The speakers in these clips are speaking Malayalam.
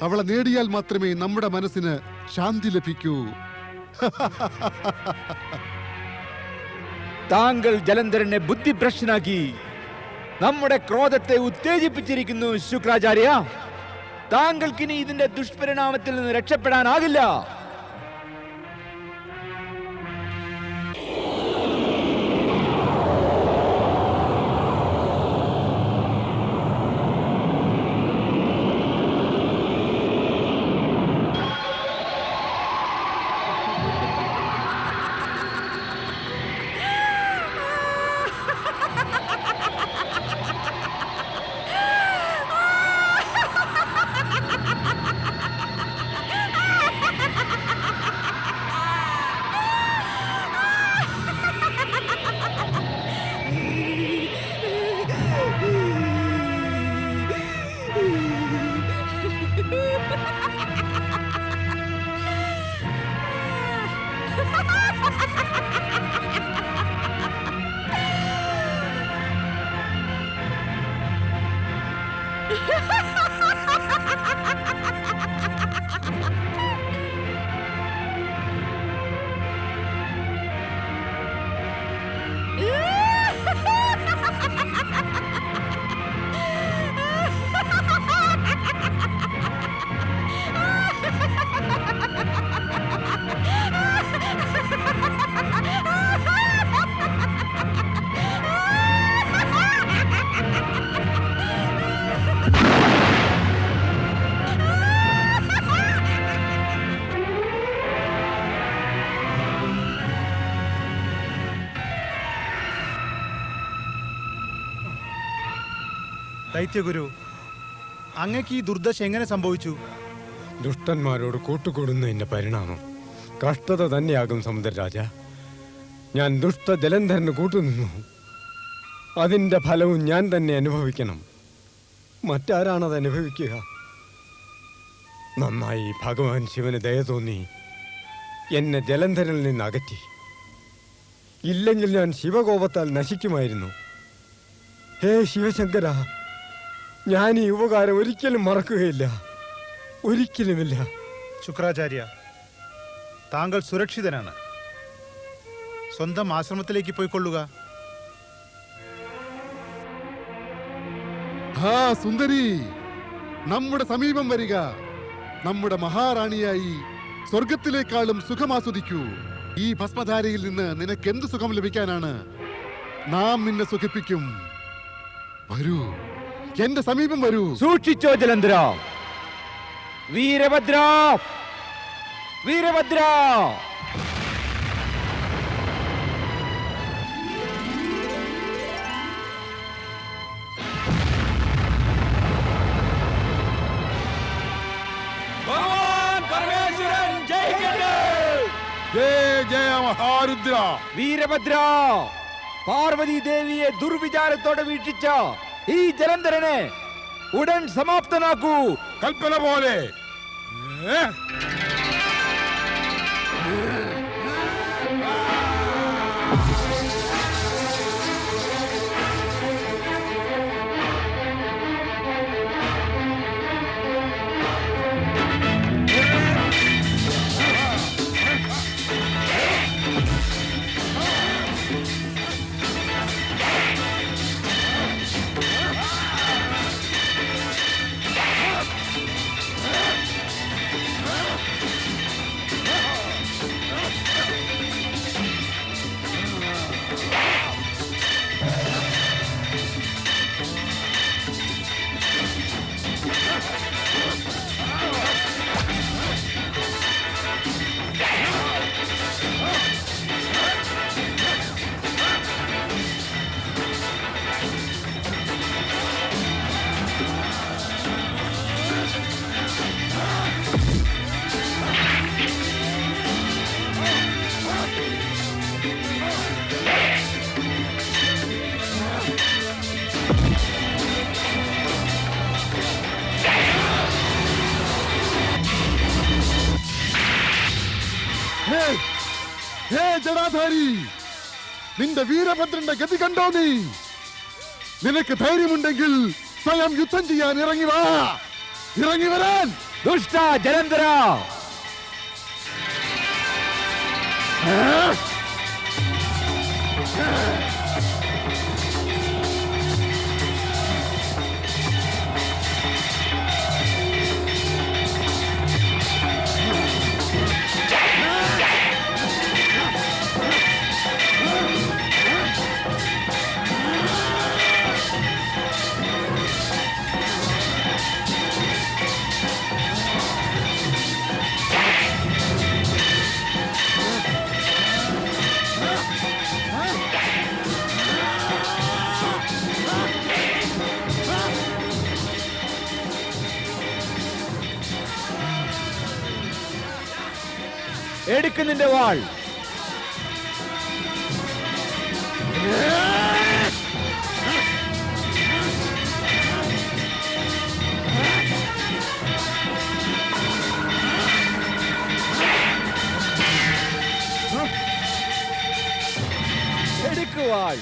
അവളെ നേടിയാൽ മാത്രമേ നമ്മുടെ മനസ്സിന് ശാന്തി ലഭിക്കൂ. താങ്കൾ ജലന്ധരനെ ബുദ്ധിഭ്രഷ്ടനാക്കി നമ്മുടെ ക്രോധത്തെ ഉത്തേജിപ്പിച്ചിരിക്കുന്നു ശുക്രാചാര്യ. താങ്കൾക്കിനി ഇതിന്റെ ദുഷ്പരിണാമത്തിൽ നിന്ന് രക്ഷപ്പെടാനാകില്ല. ദൈത്യഗുരു, അങ്ങക്ക് ഈ ദുർദശ എങ്ങനെ സംഭവിച്ചു? ദുഷ്ടന്മാരോട് കൂട്ടുകൂടുന്നതിന്റെ പരിണാമം കഷ്ടത തന്നെയാകും സമുദ്രരാജ. ഞാൻ ദുഷ്ട ജലന്ധരന് കൂട്ടുനിന്നു. അതിന്റെ ഫലവും ഞാൻ തന്നെ അനുഭവിക്കണം. മറ്റാരാണത് അനുഭവിക്കുക? നന്നായി ഭഗവാൻ ശിവന് ദയ തോന്നി എന്നെ ജലന്ധരനിൽ നിന്ന് അകറ്റി. ഇല്ലെങ്കിൽ ഞാൻ ശിവകോപത്താൽ നശിക്കുമായിരുന്നു. ഹേ ശിവശങ്കര, ഞാൻ ഈ ഉപകാരം ഒരിക്കലും മറക്കുകയില്ല, ഒരിക്കലുമില്ല. ശുക്രാചാര്യ, താങ്കൾ സുരക്ഷിതനാണ്. സ്വന്തം ആശ്രമത്തിലേക്ക് പോയിക്കൊള്ളുക. ആ സുന്ദരി, നമ്മുടെ സമീപം വരിക. നമ്മുടെ മഹാറാണിയായി സ്വർഗത്തിലേക്കാളും സുഖമാസ്വദിക്കൂ. ഈ ഭസ്മധാരയിൽ നിന്ന് നിനക്ക് എന്ത് സുഖം ലഭിക്കാനാണ്? നാം നിന്നെ സുഖിപ്പിക്കും. വരൂ, എന്റെ സമീപം വരൂ. സൂക്ഷിച്ചോ ജലന്ധര. വീരഭദ്ര, വീരഭദ്ര. ഭഗവാൻ പരമേശ്വരൻ ജയിക്കട്ടെ. ജയ ജയ മഹാരുദ്ര. വീരഭദ്ര, പാർവതി ദേവിയെ ദുർവിചാരത്തോടെ വീക്ഷിച്ച ഈ ജലന്ധരനെ ഉടൻ സമാപ്തനാക്കൂ. കൽപ്പന പോലെ. ഹേ ജടാധാരി, നിന്റെ വീരഭദ്രന്റെ ഗതി കണ്ടോ? നീ നിനക്ക് ധൈര്യമുണ്ടെങ്കിൽ സ്വയം യുദ്ധം ചെയ്യാൻ ഇറങ്ങി വാ. ഇറങ്ങി വരാൻ. ദുഷ്ട ജലന്ധര, എടുക്ക് നിന്റെ വാൾ. എടുക്ക് വാൾ.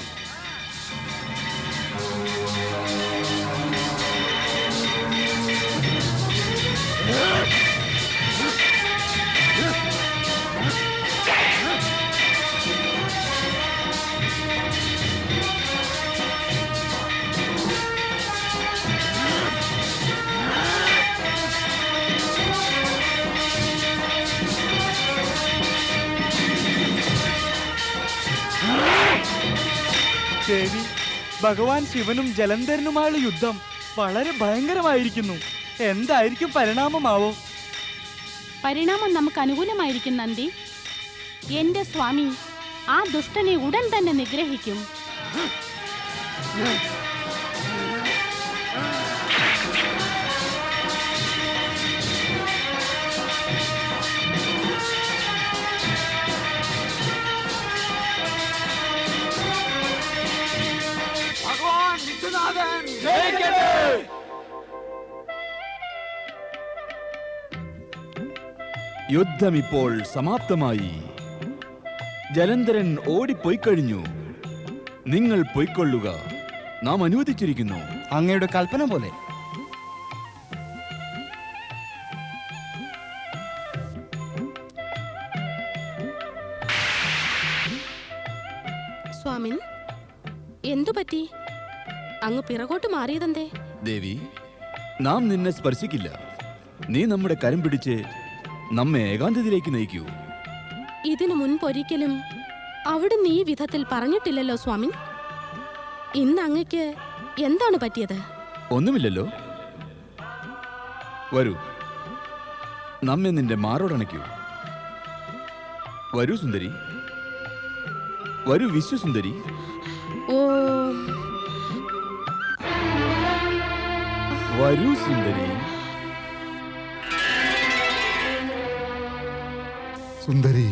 ദേവി, ഭഗവാൻ ശിവനും ജലന്ധരനുമായുള്ള യുദ്ധം വളരെ ഭയങ്കരമായിരിക്കുന്നു. എന്തായിരിക്കും പരിണാമമാവോ? പരിണാമം നമുക്ക് അനുകൂലമായിരിക്കും നന്ദി. എന്റെ സ്വാമി ആ ദുഷ്ടനെ ഉടൻ തന്നെ നിഗ്രഹിക്കും. യുദ്ധം ഇപ്പോൾ സമാപ്തമായി. ജലന്ധരൻ ഓടിപ്പോയി കഴിഞ്ഞു. നിങ്ങൾ പൊയ്ക്കൊള്ളുക, നാം അനുവദിച്ചിരിക്കുന്നു. അങ്ങയുടെ കൽപ്പന പോലെ. സ്വാമിൻ, എന്തു പറ്റി? അങ്ങ് പിറകോട്ട് മാറിയതെന്തേ? ദേവി, നാം നിന്നെ സ്പർശിക്കില്ല. നീ നമ്മുടെ കരം പിടിച്ച് നമ്മെ ഏകാന്തതയിലേക്ക് നയിക്കൂ. ഇതിനു മുൻപൊരിക്കലും അവിടുന്ന് ഈ വിധത്തിൽ പറഞ്ഞിട്ടില്ലല്ലോ സ്വാമിൻ. ഇന്ന് അങ്ങക്ക് എന്താണ് പറ്റിയത്? ഒന്നുമില്ലല്ലോ. വരൂ, നമ്മെ നിന്റെ മാറോടണയ്ക്കൂ. വരൂ സുന്ദരി, വരൂ വിശ്വസുന്ദരി. ഓ, വരൂ സുന്ദരി. സുന്ദരി,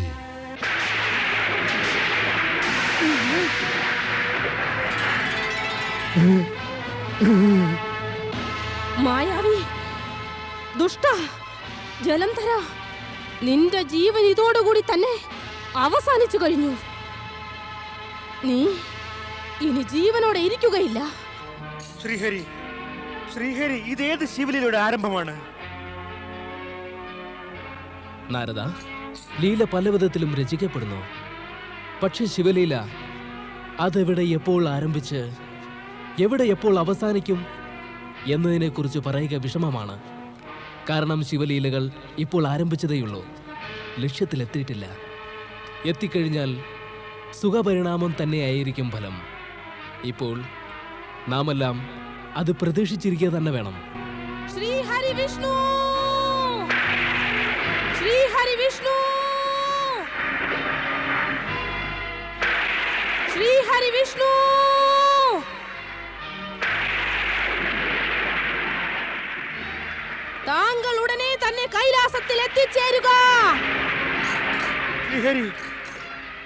മായാവി, ദുഷ്ട ജലന്ധര, നിന്റെ ജീവൻ ഇതോടുകൂടി തന്നെ അവസാനിച്ചു കഴിഞ്ഞു. നീ ഇനി ജീവനോടെ ഇരിക്കുകയില്ല. ശ്രീഹരി, ശ്രീഹരി, ഇതേത് ശിവലീലയുടെ ആരംഭമാണ്? നാരദ, ലീല പലവിധത്തിലും രചിക്കപ്പെടുന്നു. പക്ഷെ ശിവലീല അതെവിടെ എപ്പോൾ ആരംഭിച്ച് എവിടെ എപ്പോൾ അവസാനിക്കും എന്നതിനെക്കുറിച്ച് പറയുക വിഷമമാണ്. കാരണം ശിവലീലകൾ ഇപ്പോൾ ആരംഭിച്ചതേയുള്ളൂ, ലക്ഷ്യത്തിലെത്തിയിട്ടില്ല. എത്തിക്കഴിഞ്ഞാൽ സുഖപരിണാമം തന്നെയായിരിക്കും ഫലം. ഇപ്പോൾ നാമെല്ലാം അത് പ്രതീക്ഷിച്ചിരിക്കുക തന്നെ വേണം. ശ്രീ ഹരി വിഷ്ണു, ശ്രീ ഹരി വിഷ്ണു, ശ്രീ ഹരി വിഷ്ണു. താങ്കൾ ഉടനെ തന്നെ കൈലാസത്തിൽ എത്തിച്ചേരുക. ശ്രീഹരി,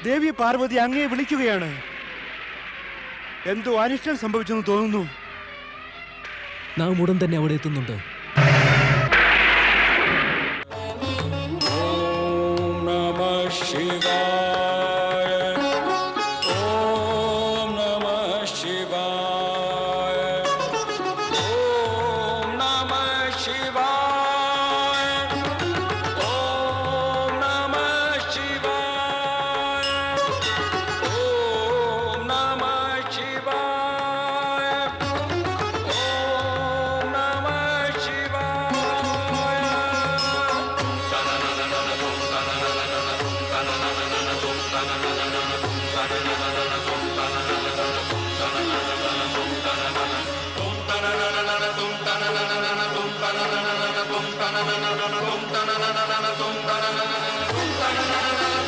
ദേവി പാർവതി അങ്ങയെ വിളിക്കുകയാണ്. എന്തോ അനിഷ്ടം സംഭവിച്ചെന്ന് തോന്നുന്നു. നാം ഉടൻ തന്നെ അവിടെ എത്തുന്നുണ്ട്. tum ta na na na na tum ta na na na na tum ta na na na na tum ta na na na na